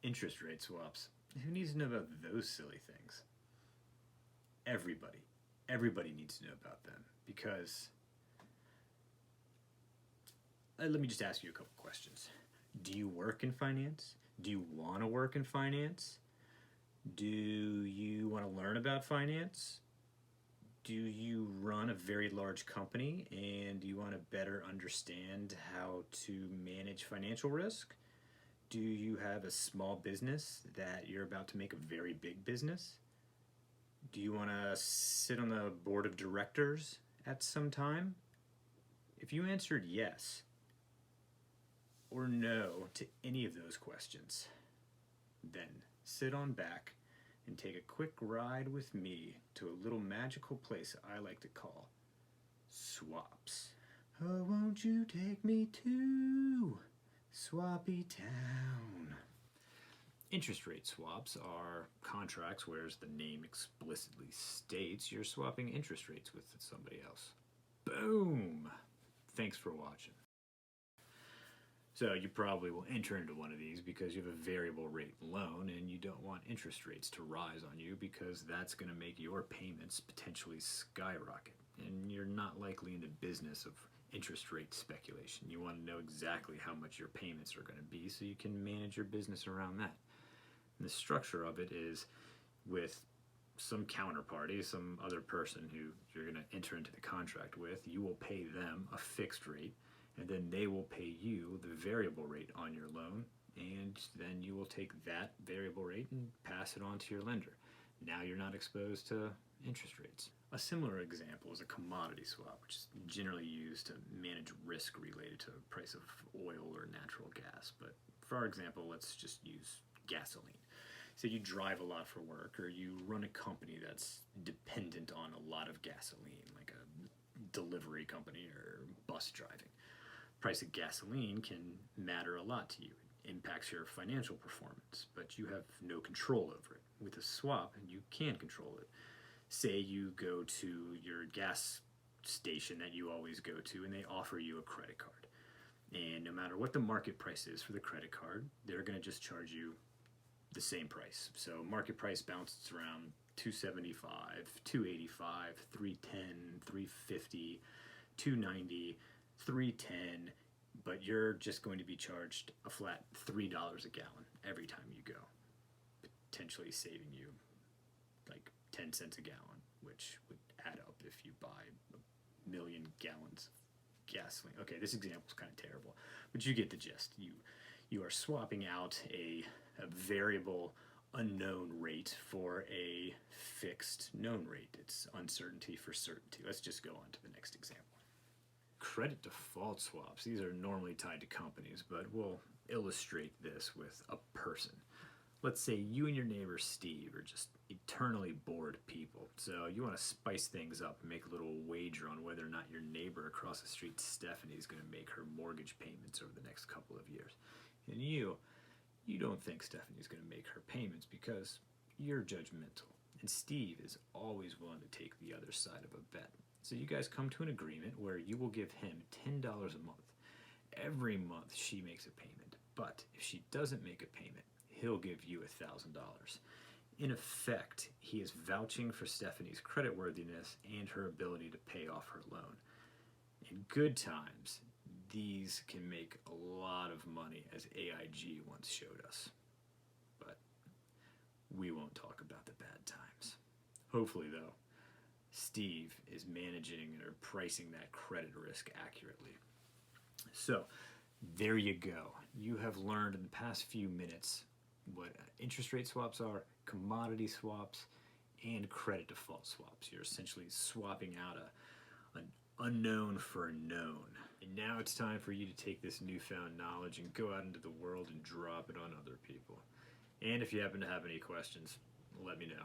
Interest rate swaps. Who needs to know about those silly things? Everybody. Everybody needs to know about them because let me just ask you a couple questions. Do you work in finance? Do you want to work in finance? Do you want to learn about finance? Do you run a very large company and do you want to better understand how to manage financial risk? Do you have a small business that you're about to make a very big business? Do you want to sit on the board of directors at some time? If you answered yes or no to any of those questions, then sit on back and take a quick ride with me to a little magical place I like to call swaps. Oh, won't you take me to Swappy Town? Interest rate swaps are contracts where, as the name explicitly states, you're swapping interest rates with somebody else. Boom! Thanks for watching. So you probably will enter into one of these because you have a variable rate loan and you don't want interest rates to rise on you because that's going to make your payments potentially skyrocket. And you're not likely in the business of interest rate speculation. You want to know exactly how much your payments are going to be so you can manage your business around that. And the structure of it is with some counterparty, some other person who you're going to enter into the contract with, you will pay them a fixed rate, and then they will pay you the variable rate on your loan, and then you will take that variable rate and pass it on to your lender. Now you're not exposed to interest rates. A similar example is a commodity swap, which is generally used to manage risk related to the price of oil or natural gas. But for our example, let's just use gasoline. So you drive a lot for work, or you run a company that's dependent on a lot of gasoline, like a delivery company or bus driving. Price of gasoline can matter a lot to you. It impacts your financial performance, but you have no control over it. With a swap, you can control it. Say you go to your gas station that you always go to and they offer you a credit card. And no matter what the market price is for the credit card, they're going to just charge you the same price. So market price bounces around $275, $285, $310, $350, $290, $310, but you're just going to be charged a flat $3 a gallon every time you go, potentially saving you like 10 cents a gallon, which would add up if you buy a million gallons of gasoline. Okay, this example is kind of terrible, but you get the gist. You are swapping out a variable unknown rate for a fixed known rate. It's uncertainty for certainty. Let's just go on to the next example. Credit default swaps. These are normally tied to companies, but we'll illustrate this with a person. Let's say you and your neighbor Steve are just eternally bored people. So you want to spice things up and make a little wager on whether or not your neighbor across the street, Stephanie, is going to make her mortgage payments over the next couple of years. And you don't think Stephanie's going to make her payments because you're judgmental. And Steve is always willing to take the other side of a bet. So you guys come to an agreement where you will give him $10 a month. Every month she makes a payment. But if she doesn't make a payment, he'll give you $1,000. In effect, he is vouching for Stephanie's creditworthiness and her ability to pay off her loan. In good times, these can make a lot of money, as AIG once showed us. But we won't talk about the bad times. Hopefully, though, Steve is managing or pricing that credit risk accurately. So, there you go. You have learned in the past few minutes what interest rate swaps are, commodity swaps, and credit default swaps. You're essentially swapping out an unknown for a known. And now it's time for you to take this newfound knowledge and go out into the world and drop it on other people. And if you happen to have any questions, let me know.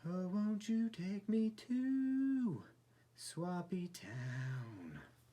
Oh, won't you take me to Swappy Town?